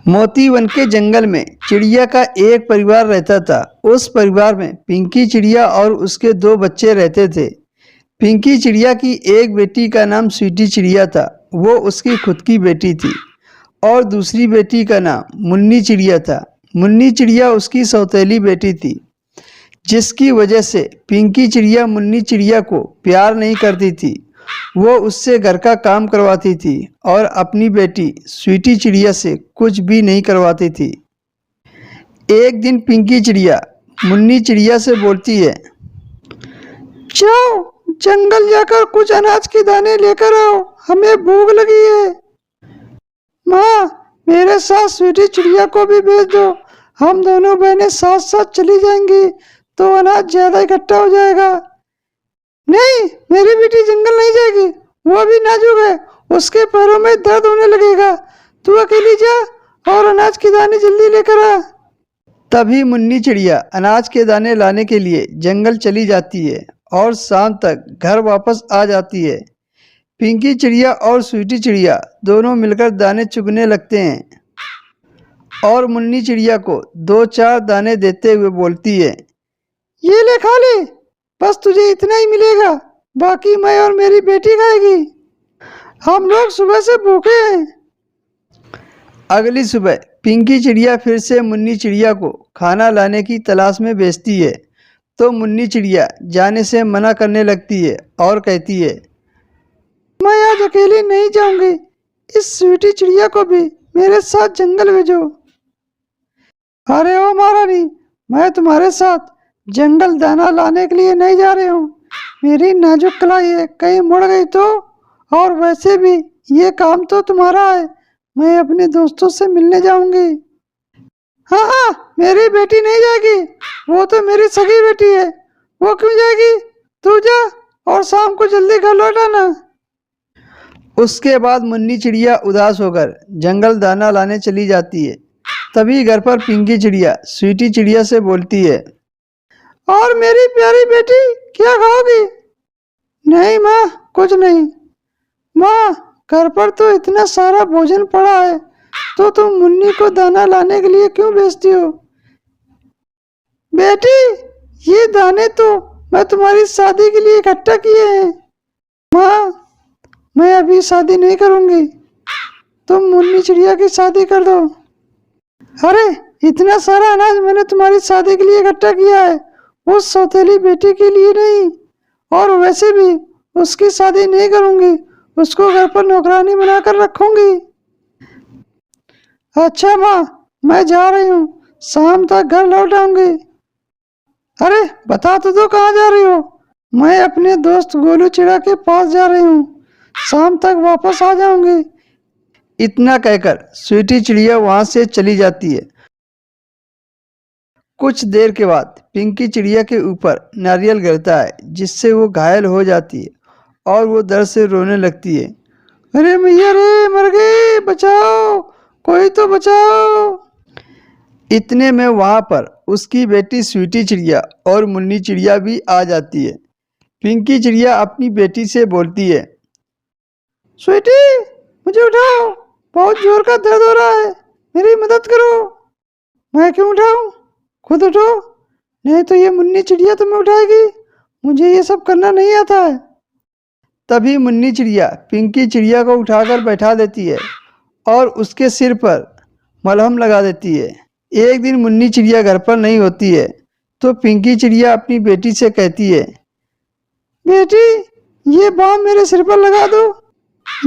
मोतीवन के जंगल में चिड़िया का एक परिवार रहता था। उस परिवार में पिंकी चिड़िया और उसके दो बच्चे रहते थे। पिंकी चिड़िया की एक बेटी का नाम स्वीटी चिड़िया था, वो उसकी खुद की बेटी थी। और दूसरी बेटी का नाम मुन्नी चिड़िया था। मुन्नी चिड़िया उसकी सौतेली बेटी थी, जिसकी वजह से पिंकी चिड़िया मुन्नी चिड़िया को प्यार नहीं करती थी। वो उससे घर का काम करवाती थी और अपनी बेटी स्वीटी चिड़िया से कुछ भी नहीं करवाती थी। एक दिन पिंकी चिड़िया मुन्नी चिड़िया से बोलती है, जाओ जंगल जाकर कुछ अनाज के दाने लेकर आओ, हमें भूख लगी है। माँ, मेरे साथ स्वीटी चिड़िया को भी भेज दो, हम दोनों बहनें साथ साथ चली जाएंगी तो अनाज ज्यादा इकट्ठा हो जाएगा। नहीं, मेरी बेटी जंगल नहीं जाएगी, वो अभी नाजुक है, उसके पैरों में दर्द होने लगेगा। तू अकेली जा और अनाज के दाने जल्दी लेकर आ। तभी मुन्नी चिड़िया अनाज के दाने लाने के लिए जंगल चली जाती है और शाम तक घर वापस आ जाती है। पिंकी चिड़िया और स्वीटी चिड़िया दोनों मिलकर दाने चुगने लगते हैं और मुन्नी चिड़िया को दो चार दाने देते हुए बोलती है, ये ले खा ले, बस तुझे इतना ही मिलेगा, बाकी मैं और मेरी बेटी खाएगी। हम लोग सुबह से भूखे हैं। अगली सुबह पिंकी चिड़िया फिर से मुन्नी चिड़िया को खाना लाने की तलाश में भेजती है, तो मुन्नी चिड़िया जाने से मना करने लगती है और कहती है, मैं आज अकेली नहीं जाऊंगी, इस स्वीटी चिड़िया को भी मेरे साथ जंगल भेजो। अरे ओ महारानी, मैं तुम्हारे साथ जंगल दाना लाने के लिए नहीं जा रही हूँ, मेरी नाजुक कलाई है, कहीं मुड़ गई तो, और वैसे भी ये काम तो तुम्हारा है, मैं अपने दोस्तों से मिलने जाऊंगी। हाँ हाँ, मेरी बेटी नहीं जाएगी, वो तो मेरी सगी बेटी है, वो क्यों जाएगी, तू जा और शाम को जल्दी घर लौट आना। उसके बाद मुन्नी चिड़िया उदास होकर जंगल दाना लाने चली जाती है। तभी घर पर पिंकी चिड़िया स्वीटी चिड़िया से बोलती है, और मेरी प्यारी बेटी क्या खाओगी? नहीं माँ, कुछ नहीं। माँ, घर पर तो इतना सारा भोजन पड़ा है, तो तुम मुन्नी को दाना लाने के लिए क्यों भेजती हो? बेटी, ये दाने तो मैं तुम्हारी शादी के लिए इकट्ठा किए हैं। माँ, मैं अभी शादी नहीं करूँगी, तुम मुन्नी चिड़िया की शादी कर दो। अरे, इतना सारा अनाज मैंने तुम्हारी शादी के लिए इकट्ठा किया है, उस सौतेली बेटी के लिए नहीं, और वैसे भी उसकी शादी नहीं करूंगी, उसको घर पर नौकरानी बनाकर रखूंगी। अच्छा माँ, मैं जा रही हूँ, शाम तक घर लौट आऊंगी। अरे बता तो दो कहाँ जा रही हो? मैं अपने दोस्त गोलू चिड़ा के पास जा रही हूँ, शाम तक वापस आ जाऊंगी। इतना कहकर स्वीटी चिड़िया वहां से चली जाती है। कुछ देर के बाद पिंकी चिड़िया के ऊपर नारियल गिरता है, जिससे वो घायल हो जाती है और वो दर्द से रोने लगती है। अरे मैया रे, मर गई, बचाओ, कोई तो बचाओ। इतने में वहां पर उसकी बेटी स्वीटी चिड़िया और मुन्नी चिड़िया भी आ जाती है। पिंकी चिड़िया अपनी बेटी से बोलती है, स्वीटी, मुझे उठाओ, बहुत जोर का दर्द हो रहा है, मेरी मदद करो। मैं क्यों उठाऊं, खुद उठो, नहीं तो ये मुन्नी चिड़िया तुम्हें उठाएगी, मुझे ये सब करना नहीं आता है। तभी मुन्नी चिड़िया पिंकी चिड़िया को उठाकर बैठा देती है और उसके सिर पर मलहम लगा देती है। एक दिन मुन्नी चिड़िया घर पर नहीं होती है, तो पिंकी चिड़िया अपनी बेटी से कहती है, बेटी, ये बाम मेरे सिर पर लगा दो,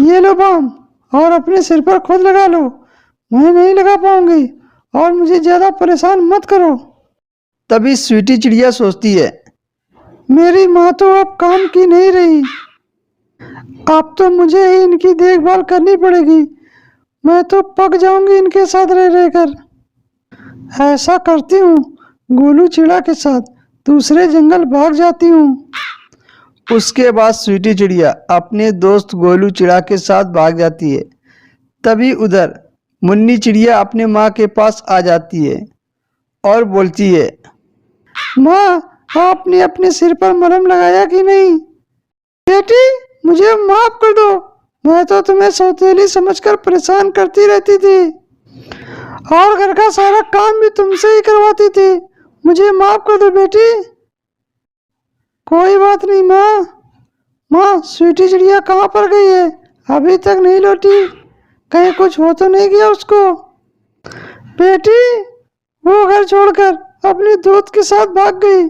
ये लो बाम, और अपने सिर पर खुद लगा लो, मैं नहीं लगा पाऊंगी, और मुझे ज्यादा परेशान मत करो। तभी स्वीटी चिड़िया सोचती है, मेरी माँ तो अब काम की नहीं रही, अब तो मुझे ही इनकी देखभाल करनी पड़ेगी, मैं तो पक जाऊंगी इनके साथ रह रहकर। ऐसा करती हूँ, गोलू चिड़ा के साथ दूसरे जंगल भाग जाती हूँ। उसके बाद स्वीटी चिड़िया अपने दोस्त गोलू चिड़ा के साथ भाग जाती है। तभी उधर मुन्नी चिड़िया अपने माँ के पास आ जाती है और बोलती है, माँ, आपने अपने सिर पर मलहम लगाया कि नहीं? बेटी, मुझे माफ कर दो, मैं तो तुम्हें सौतेली समझकर परेशान करती रहती थी। और घर का सारा काम भी तुमसे ही करवाती थी। मुझे माफ कर दो बेटी। कोई बात नहीं माँ। माँ, स्वीटी चिड़िया कहाँ पर गई है? अभी तक नहीं लौटी। कहीं कुछ हो तो नहीं गया उसको? बेटी, वो घर छोड़कर अपने दोस्त के साथ भाग गई।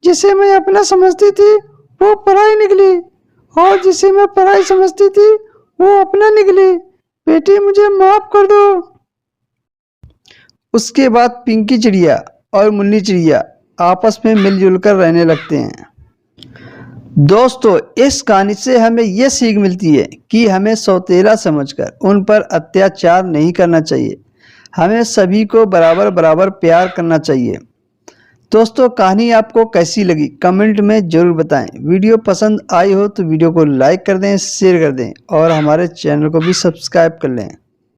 जिसे मैं अपना समझती थी वो पराई निकली, और जिसे मैं पराई समझती थी वो अपना निकली। बेटी, मुझे माफ कर दो। उसके बाद पिंकी चिड़िया और मुन्नी चिड़िया आपस में मिलजुल कर रहने लगते हैं। दोस्तों, इस कहानी से हमें यह सीख मिलती है कि हमें सौतेला समझकर उन पर अत्याचार नहीं करना चाहिए। हमें सभी को बराबर बराबर प्यार करना चाहिए। दोस्तों, कहानी आपको कैसी लगी कमेंट में ज़रूर बताएं। वीडियो पसंद आई हो तो वीडियो को लाइक कर दें, शेयर कर दें और हमारे चैनल को भी सब्सक्राइब कर लें।